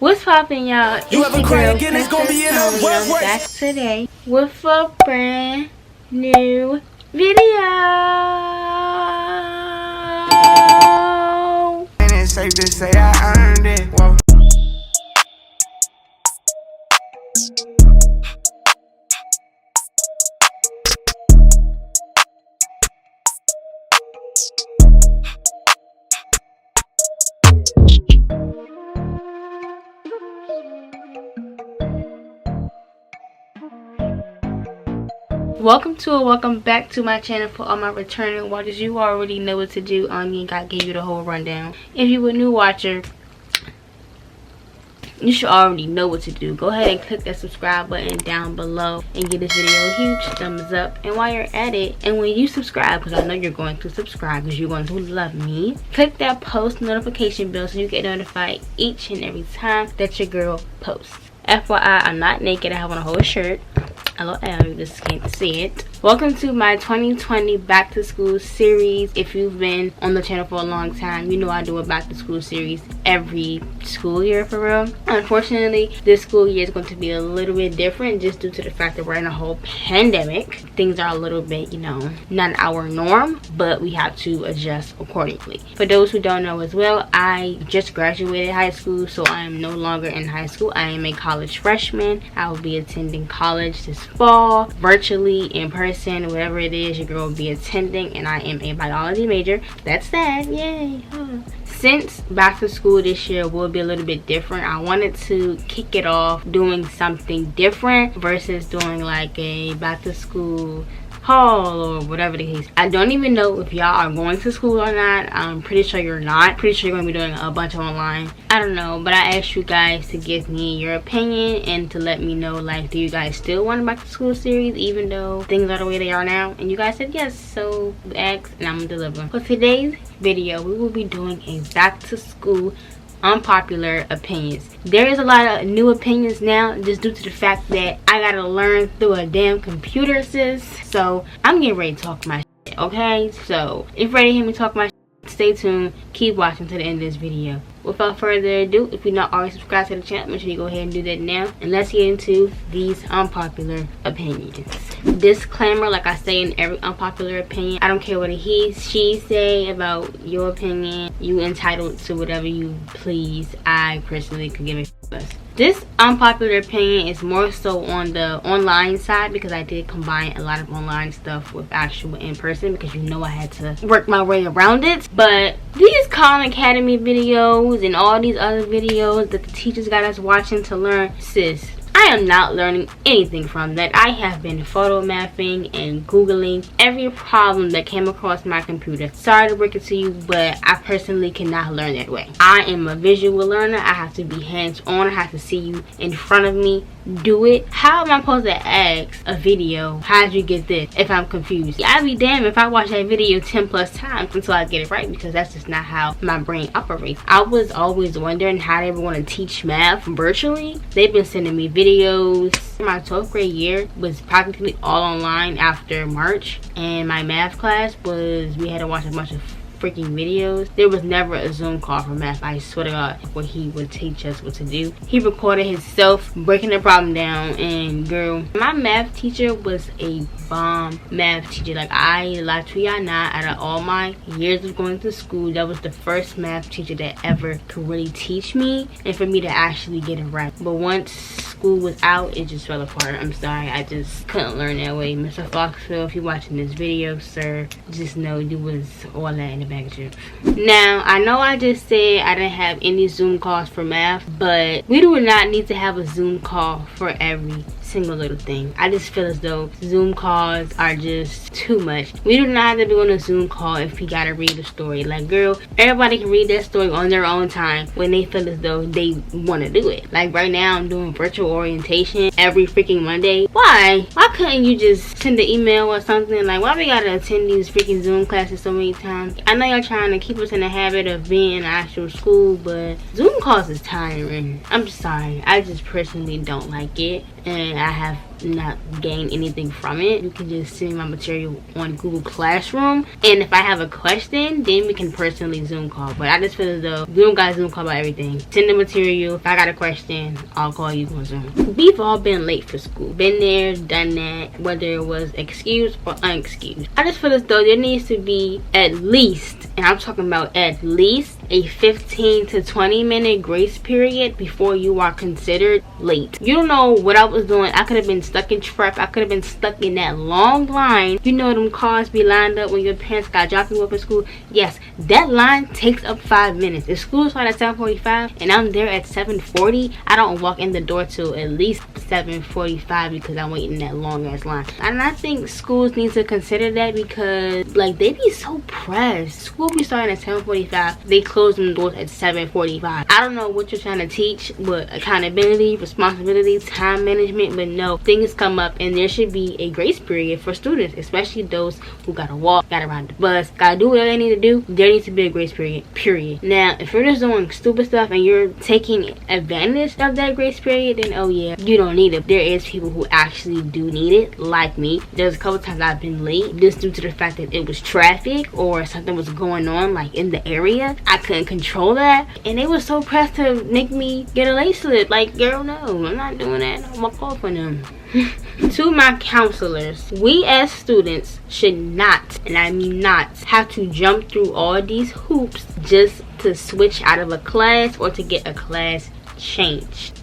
What's poppin', y'all? It's your girl, Princess Tommy. I'm back today with a brand new video. And it's safe to say I earned it. Whoa. Welcome back to my channel. For all my returning watchers, you already know what to do. I gave you the whole rundown. If you a new watcher, you should already know what to do. Go ahead and click that subscribe button down below and give this video a huge thumbs up. And while you're at it, and when you subscribe, because I know you're going to subscribe because you're going to love me, click that post notification bell so you get notified each and every time that your girl posts. FYI, I'm not naked. I have on a whole shirt. LOL, you just can't see it. Welcome to my 2020 back to school series. If you've been on the channel for a long time, you know I do a back to school series every school year for real. Unfortunately, this school year is going to be a little bit different just due to the fact that we're in a whole pandemic. Things are a little bit, not our norm, but we have to adjust accordingly. For those who don't know as well, I just graduated high school, so I am no longer in high school. I am a college freshman. I will be attending college this fall, virtually, in person, whatever it is your girl will be attending, and I am a biology major. That's sad, yay. Since back to school this year will be a little bit different, I wanted to kick it off doing something different versus doing like a back to school haul or whatever the case. I don't even know if y'all are going to school or not. I'm pretty sure you're not. Pretty sure you're going to be doing a bunch of online. I don't know, but I asked you guys to give me your opinion and to let me know, like, do you guys still want a back to school series even though things are the way they are now? And you guys said yes, so ask and I'm gonna deliver. For today's video, we will be doing a back to school unpopular opinions. There is a lot of new opinions now just due to the fact that I gotta learn through a damn computer, sis. So I'm getting ready to talk my shit, okay? So if you're ready to hear me talk my shit, stay tuned, keep watching to the end of this video. Without further ado, if you're not already subscribed to the channel, make sure you go ahead and do that now. And let's get into these unpopular opinions. Disclaimer, like I say in every unpopular opinion, I don't care what a he, she say about your opinion. You entitled to whatever you please. I personally could give a less. This unpopular opinion is more so on the online side because I did combine a lot of online stuff with actual in-person because I had to work my way around it. But these Khan Academy videos and all these other videos that the teachers got us watching to learn, sis, I am not learning anything from that. I have been photo mapping and Googling every problem that came across my computer. Sorry to break it to you, but I personally cannot learn that way. I am a visual learner. I have to be hands-on. I have to see you in front of me do it. How am I supposed to ask a video, how'd you get this, if I'm confused? I'd be damned if I watch that video 10 plus times until I get it right, because that's just not how my brain operates. I was always wondering how they were going to teach math virtually. They've been sending me videos. My 12th grade year was practically all online after March, and my math class was, we had to watch a bunch of freaking videos. There was never a Zoom call for math. I swear to God, where he would teach us what to do. He recorded himself breaking the problem down, and girl, my math teacher was a bomb math teacher. Like, I lie to y'all not, out of all my years of going to school, that was the first math teacher that ever could really teach me and for me to actually get it right. But once school was out, it just fell apart. I'm sorry, I just couldn't learn that way. Mr. Foxville, if you're watching this video, sir, just know you was all that in the bag of chips. Now, I know I just said I didn't have any Zoom calls for math, but we do not need to have a Zoom call for every single little thing. I just feel as though Zoom calls are just too much. We do not have to be on a Zoom call if we gotta read a story. Like, girl, everybody can read that story on their own time when they feel as though they want to do it. Like right now, I'm doing virtual orientation every freaking Monday. Why couldn't you just send an email or something? Like, why we gotta attend these freaking Zoom classes so many times? I know y'all trying to keep us in the habit of being in actual school, but Zoom calls is tiring. I'm just sorry, I just personally don't like it. And I have not gain anything from it. You can just send me my material on Google Classroom, and if I have a question, then we can personally Zoom call. But I just feel as though we don't got Zoom call about everything. Send the material. If I got a question, I'll call you on Zoom. We've all been late for school. Been there, done that, whether it was excused or unexcused. I just feel as though there needs to be at least, and I'm talking about at least, a 15 to 20 minute grace period before you are considered late. You don't know what I was doing. I could have been stuck in traffic. I could have been stuck in that long line. You know them cars be lined up when your parents got dropping you up at school. Yes, that line takes up 5 minutes. If school starts at 7:45 and I'm there at 7:40, I don't walk in the door till at least 7:45 because I'm waiting in that long ass line. And I think schools need to consider that, because like they be so pressed. School be starting at 7:45. They close them doors at 7:45. I don't know what you're trying to teach, but accountability, responsibility, time management, but no, things come up and there should be a grace period for students, especially those who gotta walk, gotta ride the bus, gotta do whatever they need to do. There needs to be a grace period. Now, if you're just doing stupid stuff and you're taking advantage of that grace period, then oh yeah, you don't need it. There is people who actually do need it, like me. There's a couple times I've been late just due to the fact that it was traffic or something was going on like in the area. I couldn't control that, and they were so pressed to make me get a late slip. Like, girl, no, I'm not doing that. I'll walk off on them. To my counselors, we as students should not, and I mean not, have to jump through all these hoops just to switch out of a class or to get a class changed.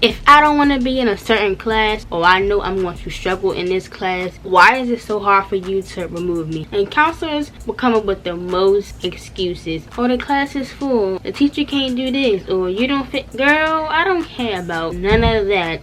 If I don't want to be in a certain class, or I know I'm going to struggle in this class, why is it so hard for you to remove me? And counselors will come up with the most excuses. Oh, the class is full, the teacher can't do this, or you don't fit. Girl, I don't care about none of that.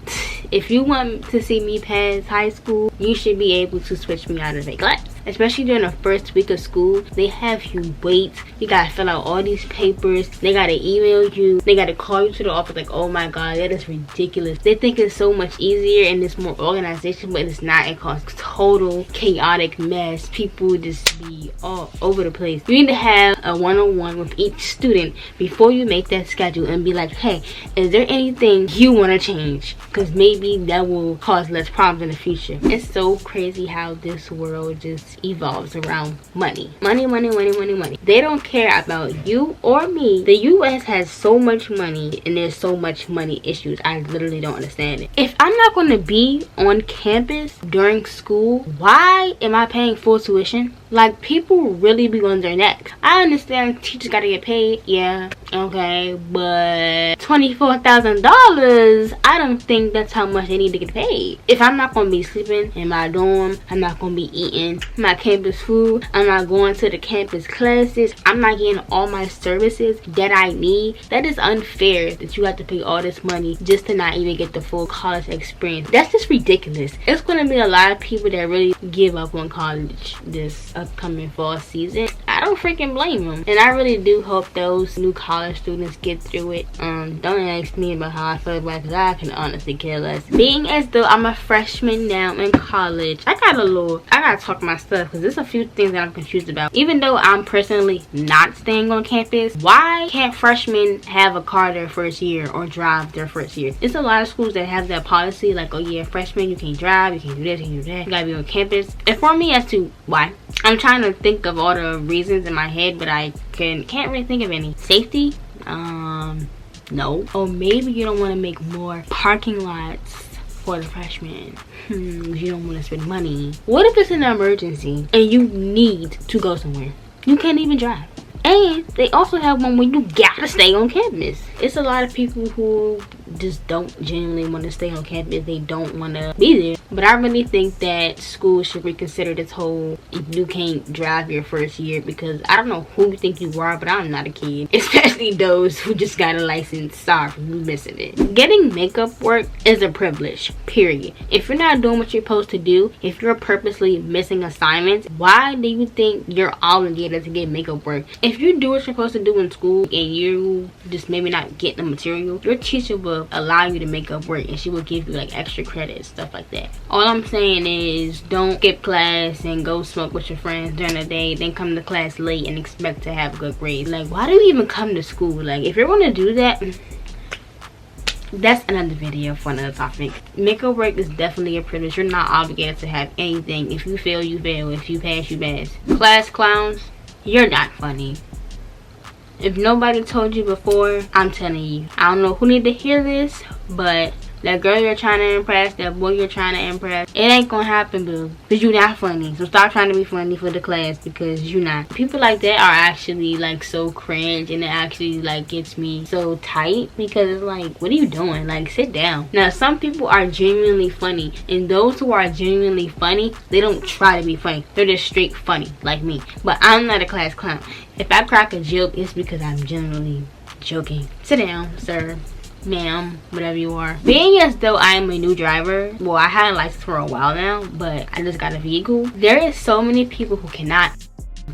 If you want to see me pass high school, you should be able to switch me out of a class. Especially during the first week of school, they have you wait. You gotta fill out all these papers. They gotta email you. They gotta call you to the office. Like, oh my god, that is ridiculous. They think it's so much easier and it's more organization, but it's not. It causes total chaotic mess. People just be all over the place. You need to have a one-on-one with each student before you make that schedule and be like, hey, is there anything you want to change? Because maybe that will cause less problems in the future. It's so crazy how this world just evolves around money. Money. They don't care about you or me. The US has so much money and there's so much money issues. I literally don't understand it. If I'm not going to be on campus during school, why am I paying full tuition? Like, people really be on their necks. I understand teachers gotta get paid, yeah, okay, but $24,000, I don't think that's how much they need to get paid. If I'm not gonna be sleeping in my dorm, I'm not gonna be eating my campus food, I'm not going to the campus classes, I'm not getting all my services that I need, that is unfair that you have to pay all this money just to not even get the full college experience. That's just ridiculous. It's gonna be a lot of people that really give up on college this upcoming fall season. I don't freaking blame them, and I really do hope those new college students get through it. Don't ask me about how I feel about it, because I can honestly care less. Being as though I'm a freshman now in college, I gotta talk my stuff, because there's a few things that I'm confused about. Even though I'm personally not staying on campus, why can't freshmen have a car their first year or drive their first year? It's a lot of schools that have that policy, like, oh yeah, freshmen, you can't drive, you can't do this, you can't do that, you gotta be on campus. Inform me as to why. I'm trying to think of all the reasons in my head, but I can't really think of any. Safety? No. Or maybe you don't want to make more parking lots for the freshmen. You don't want to spend money. What if it's an emergency and you need to go somewhere? You can't even drive. And they also have one where you gotta stay on campus. It's a lot of people who just don't genuinely want to stay on campus. They don't want to be there. But I really think that schools should reconsider this whole you can't drive your first year, because I don't know who you think you are, but I'm not a kid. Especially those who just got a license. Sorry for missing it. Getting makeup work is a privilege, period. If you're not doing what you're supposed to do, if you're purposely missing assignments, why do you think you're obligated to get makeup work? If you do what you're supposed to do in school and you just maybe not get the material, your teacher will allow you to make up work and she will give you like extra credit, stuff like that. All I'm saying is don't skip class and go smoke with your friends during the day, then come to class late and expect to have good grades. Like, why do you even come to school? Like, if you're gonna do that, that's another video for another topic. Make or break is definitely a privilege. You're not obligated to have anything. If you fail, you fail. If you pass, you pass. Class clowns, you're not funny. If nobody told you before, I'm telling you. I don't know who need to hear this, but that girl you're trying to impress, that boy you're trying to impress, it ain't gonna happen, boo. Because you're not funny. So stop trying to be funny for the class, because you're not. People like that are actually like so cringe, and it actually like gets me so tight, because it's like, what are you doing? Like, sit down. Now, some people are genuinely funny, and those who are genuinely funny, they don't try to be funny. They're just straight funny, like me. But I'm not a class clown. If I crack a joke, it's because I'm genuinely joking. Sit down, sir, ma'am, whatever you are. Being as though I am a new driver, well, I had a license for a while now, but I just got a vehicle. There is so many people who cannot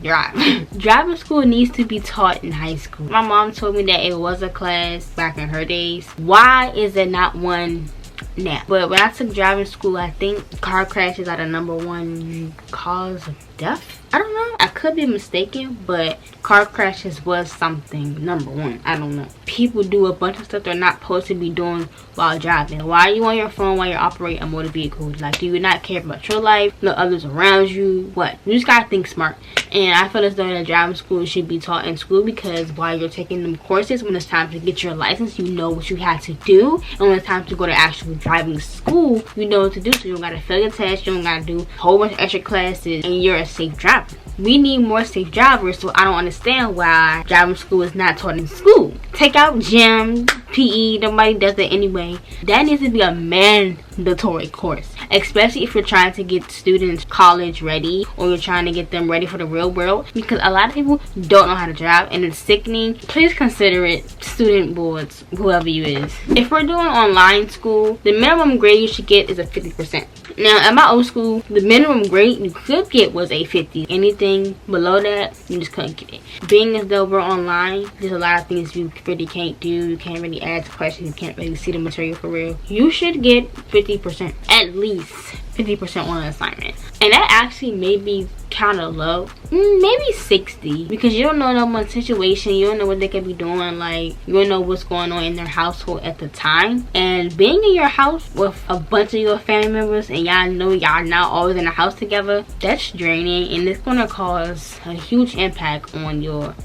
drive. Driving school needs to be taught in high school. My mom told me that it was a class back in her days. Why is there not one now? But when I took driving school, I think car crashes are the #1 cause of death. I don't know, I could be mistaken, but car crashes was something #1. I don't know. People do a bunch of stuff they're not supposed to be doing while driving. Why are you on your phone while you're operating a motor vehicle? Like, do you not care about your life, the others around you? What? You just gotta think smart. And I feel as though that driving school should be taught in school, because while you're taking them courses, when it's time to get your license, you know what you have to do. And when it's time to go to actual driving school, you know what to do. So you don't gotta fail your test, you don't gotta do a whole bunch of extra classes, and you're a safe driver. We need more safe drivers, so I don't understand why driving school is not taught in school. Take out gym, PE, nobody does that anyway. That needs to be a mandatory course, especially if you're trying to get students college ready, or you're trying to get them ready for the real world, because a lot of people don't know how to drive, and it's sickening. Please consider it, student boards, whoever you is. If we're doing online school, the minimum grade you should get is a 50%. Now, at my old school, the minimum grade you could get was a 50. Anything below that, you just couldn't get it. Being as though we're online, there's a lot of things you really can't do. You can't really ask questions. You can't really see the material for real. You should get 50%, at least 50% on an assignment. And that actually may be kind of low, maybe 60, because you don't know no one's situation. You don't know what they could be doing. Like, you don't know what's going on in their household at the time. And being in your house with a bunch of your family members, and y'all know y'all not always in the house together, that's draining, and it's gonna cause a huge impact on your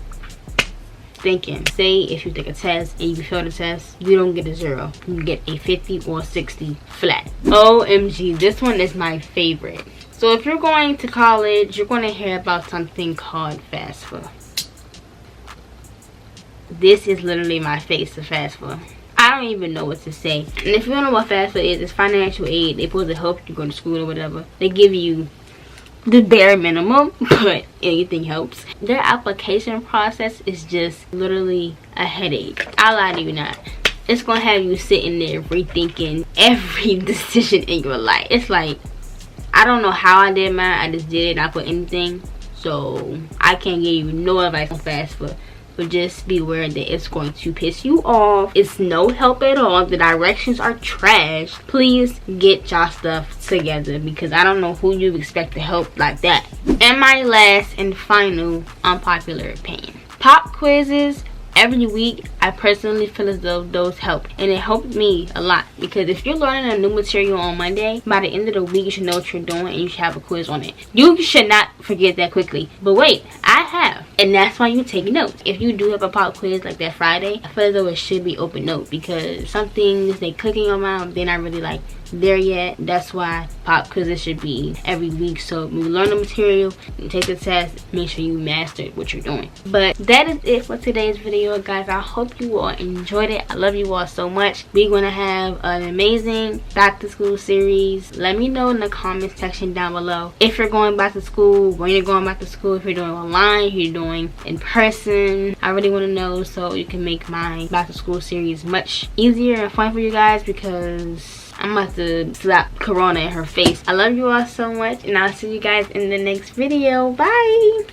thinking. Say if you take a test and you fail the test, you don't get a 0, you get a 50 or 60 flat. OMG, this one is my favorite. So if you're going to college, you're going to hear about something called FAFSA. This is literally my face of FAFSA. I don't even know what to say. And if you don't know what FAFSA is, it's financial aid. They're supposed to help you go to school or whatever. They give you the bare minimum, but anything helps. Their application process is just literally a headache. I'll lie to you not. It's gonna have you sitting there rethinking every decision in your life. It's like, I don't know how I did mine. I just did it, not put anything. So I can't give you no advice on FAFSA. But just be aware that it's going to piss you off. It's no help at all. The directions are trash. Please get y'all stuff together, because I don't know who you expect to help like that. And my last and final unpopular opinion. Pop quizzes every week, I personally feel as though those help, and it helped me a lot, because if you're learning a new material on Monday, by the end of the week you should know what you're doing and you should have a quiz on it. You should not forget that quickly. But wait, I have, and that's why you take notes. If you do have a pop quiz like that Friday, I feel as though it should be open note, because some things they click in your mind, they're not really like there yet. That's why pop quizzes should be every week. So when you learn the material, you take the test, make sure you master what you're doing. But that is it for today's video, guys. I hope you all enjoyed it. I love you all so much. We're gonna have an amazing back to school series. Let me know in the comment section down below if you're going back to school, when you're going back to school, if you're doing online, if you're doing in person. I really want to know, so you can make my back to school series much easier and fun for you guys, because I'm about to slap Corona in her face. I love you all so much, and I'll see you guys in the next video. Bye.